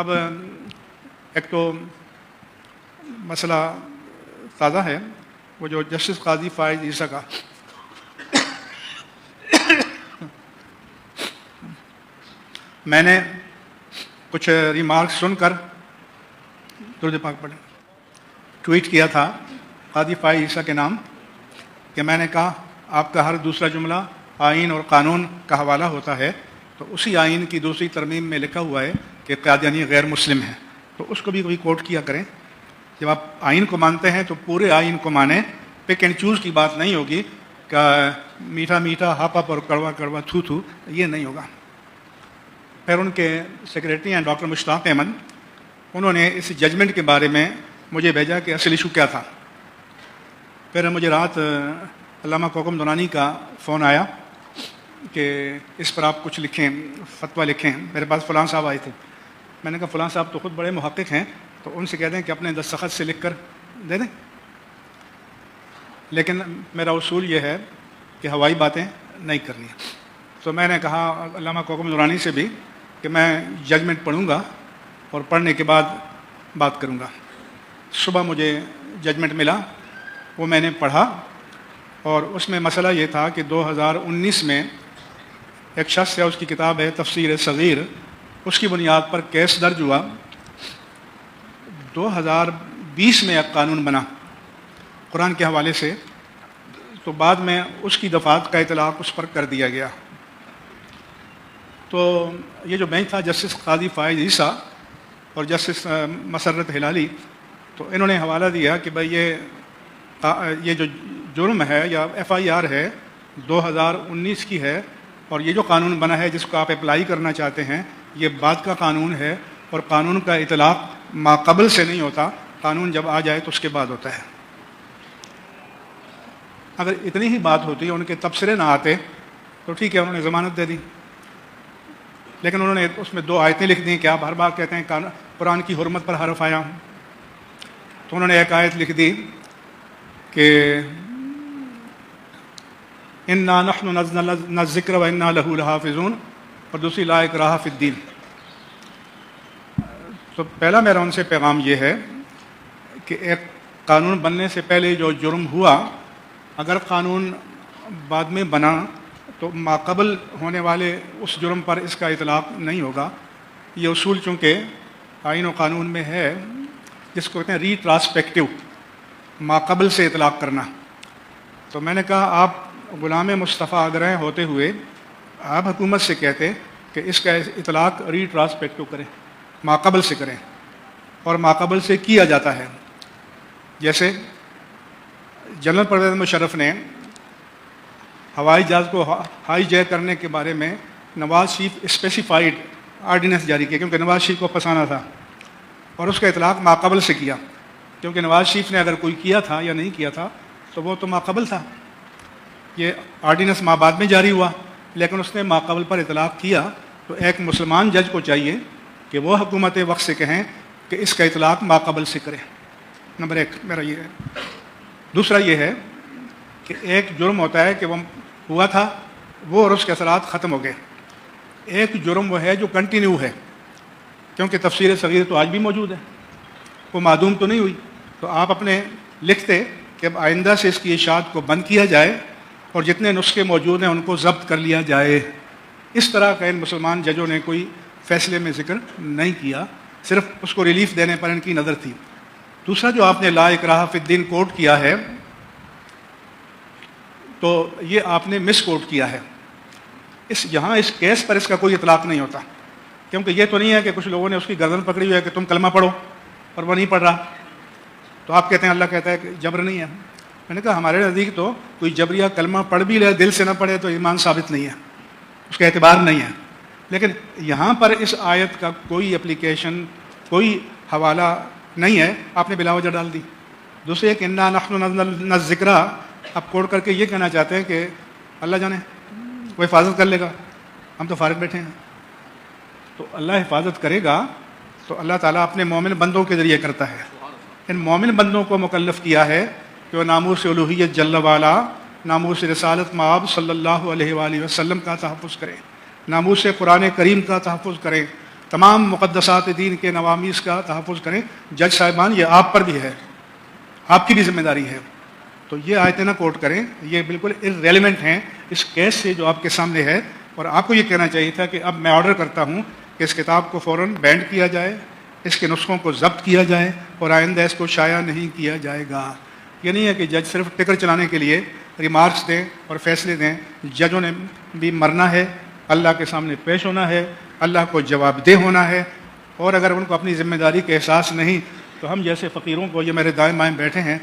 اب ایک تو مسئلہ تازہ ہے، وہ جو جسٹس قاضی فائز عیسیٰ کا میں نے کچھ ریمارکس سن کر درود پاک پڑھیں ٹویٹ کیا تھا قاضی فائز عیسیٰ کے نام کہ میں نے کہا آپ کا ہر دوسرا جملہ آئین اور قانون کا حوالہ ہوتا ہے، تو اسی آئین کی دوسری ترمیم میں لکھا ہوا ہے کہ قادیانی غیر مسلم ہے، تو اس کو بھی کوئی کوٹ کیا کریں۔ جب آپ آئین کو مانتے ہیں تو پورے آئین کو مانیں، پک اینڈ چوز کی بات نہیں ہوگی کہ میٹھا میٹھا ہاپ ہاپ اور کڑوا کڑوا تھو تھو، یہ نہیں ہوگا۔ پھر ان کے سیکریٹری ہیں ڈاکٹر مشتاق احمد، انہوں نے اس ججمنٹ کے بارے میں مجھے بھیجا کہ اصل ایشو کیا تھا۔ پھر مجھے رات علامہ کوکم دونانی کا فون آیا کہ اس پر آپ کچھ لکھیں، فتویٰ لکھیں۔ میرے پاس فلاں صاحب آئے تھے، میں نے کہا فلاں صاحب تو خود بڑے محقق ہیں، تو ان سے کہہ دیں کہ اپنے دستخط سے لکھ کر دے دیں، لیکن میرا اصول یہ ہے کہ ہوائی باتیں نہیں کرنی۔ تو میں نے کہا علامہ کوکم دونانی سے بھی کہ میں ججمنٹ پڑھوں گا اور پڑھنے کے بعد بات کروں گا۔ صبح مجھے ججمنٹ ملا، وہ میں نے پڑھا، اور اس میں مسئلہ یہ تھا کہ 2019 میں ایک شخص ہے، اس کی کتاب ہے تفسیر صغیر، اس کی بنیاد پر کیس درج ہوا۔ 2020 میں ایک قانون بنا قرآن کے حوالے سے، تو بعد میں اس کی دفعات کا اطلاق اس پر کر دیا گیا۔ تو یہ جو بینچ تھا جسٹس قاضی فائز عیسیٰ اور جسٹس مسرت ہلالی، تو انہوں نے حوالہ دیا کہ بھائی یہ جو جرم ہے یا ایف آئی آر ہے 2019 کی ہے، اور یہ جو قانون بنا ہے جس کو آپ اپلائی کرنا چاہتے ہیں یہ بعد کا قانون ہے، اور قانون کا اطلاق ماقبل سے نہیں ہوتا، قانون جب آ جائے تو اس کے بعد ہوتا ہے۔ اگر اتنی ہی بات ہوتی، ان کے تبصرے نہ آتے تو ٹھیک ہے، انہوں نے ضمانت دے دی، لیکن انہوں نے اس میں 2 آیتیں لکھ دیں کہ آپ ہر بار کہتے ہیں قرآن کی حرمت پر حرف آیا ہوں۔ تو انہوں نے ایک آیت لکھ دی کہ انا نحن نزلنا الذکر وانا لہ لحافظون، اور دوسری لا اکراہ فی الدین۔ تو پہلا میرا ان سے پیغام یہ ہے کہ ایک قانون بننے سے پہلے جو جرم ہوا، اگر قانون بعد میں بنا تو ماقبل ہونے والے اس جرم پر اس کا اطلاق نہیں ہوگا۔ یہ اصول چونکہ آئین و قانون میں ہے، جس کو کہتے ہیں ریٹراسپیکٹیو، ماقبل سے اطلاق کرنا۔ تو میں نے کہا آپ غلام مصطفیٰ اگر ہوتے ہوئے آپ حکومت سے کہتے کہ اس کا اطلاق ریٹراسپیکٹیو کریں، ماقبل سے کریں، اور ماقبل سے کیا جاتا ہے۔ جیسے جنرل پرویز مشرف نے ہوائی جہاز کو ہائی جیک کرنے کے بارے میں نواز شریف اسپیسیفائڈ آرڈیننس جاری کیا، کیونکہ نواز شریف کو پھنسانا تھا، اور اس کا اطلاق ماقبل سے کیا، کیونکہ نواز شریف نے اگر کوئی کیا تھا یا نہیں کیا تھا تو وہ تو ماقبل تھا۔ یہ آرڈیننس بعد میں جاری ہوا، لیکن اس نے ماقبل پر اطلاق کیا۔ تو ایک مسلمان جج کو چاہیے کہ وہ حکومت وقت سے کہیں کہ اس کا اطلاق ماقبل سے کرے۔ نمبر 1 میرا یہ ہے۔ دوسرا یہ ہے کہ ایک جرم ہوتا ہے کہ وہ ہوا تھا وہ اور اس کے اثرات ختم ہو گئے، ایک جرم وہ ہے جو کنٹینیو ہے، کیونکہ تفسیر صغیر تو آج بھی موجود ہے، وہ معدوم تو نہیں ہوئی۔ تو آپ اپنے لکھتے کہ اب آئندہ سے اس کی اشاعت کو بند کیا جائے اور جتنے نسخے موجود ہیں ان کو ضبط کر لیا جائے۔ اس طرح کا ان مسلمان ججوں نے کوئی فیصلے میں ذکر نہیں کیا، صرف اس کو ریلیف دینے پر ان کی نظر تھی۔ دوسرا جو آپ نے لا اکراہ فی الدین کوٹ کیا ہے، تو یہ آپ نے مس کوٹ کیا ہے۔ یہاں اس کیس پر اس کا کوئی اطلاق نہیں ہوتا، کیونکہ یہ تو نہیں ہے کہ کچھ لوگوں نے اس کی گردن پکڑی ہوئی ہے کہ تم کلمہ پڑھو اور وہ نہیں پڑھ رہا، تو آپ کہتے ہیں اللہ کہتا ہے کہ جبر نہیں ہے۔ میں نے کہا ہمارے نزدیک تو کوئی جبریہ کلمہ پڑھ بھی لے، دل سے نہ پڑھے تو ایمان ثابت نہیں ہے، اس کا اعتبار نہیں ہے۔ لیکن یہاں پر اس آیت کا کوئی اپلیکیشن، کوئی حوالہ نہیں ہے، آپ نے بلا وجہ ڈال دی۔ دوسرے کہ انا نحن نزلنا الذکر، آپ کوڑ کر کے یہ کہنا چاہتے ہیں کہ اللہ جانے وہ حفاظت کر لے گا، ہم تو فارغ بیٹھے ہیں۔ تو اللہ حفاظت کرے گا تو اللہ تعالیٰ اپنے مومن بندوں کے ذریعے کرتا ہے۔ ان مومن بندوں کو مکلف کیا ہے کہ وہ ناموس الوہیت جل والا، ناموس رسالت مآب صلی اللہ علیہ وآلہ وسلم کا تحفظ کریں، ناموس قرآن کریم کا تحفظ کریں، تمام مقدسات دین کے نوامیس کا تحفظ کریں. جج صاحبان یہ آپ پر بھی ہے, آپ کی بھی ذمہ داری ہے. تو یہ آیتیں نہ کوٹ کریں, یہ بالکل ریلیونٹ ہیں اس کیس سے جو آپ کے سامنے ہے. اور آپ کو یہ کہنا چاہیے تھا کہ اب میں آرڈر کرتا ہوں کہ اس کتاب کو فوراً بینڈ کیا جائے, اس کے نسخوں کو ضبط کیا جائے اور آئندہ اس کو شائع نہیں کیا جائے گا. یہ نہیں ہے کہ جج صرف ٹکر چلانے کے لیے ریمارکس دیں اور فیصلے دیں. ججوں نے بھی مرنا ہے, اللہ کے سامنے پیش ہونا ہے, اللہ کو جواب دہ ہونا ہے. اور اگر ان کو اپنی ذمہ داری کا احساس نہیں تو ہم جیسے فقیروں کو, یہ میرے دائیں بائیں بیٹھے ہیں,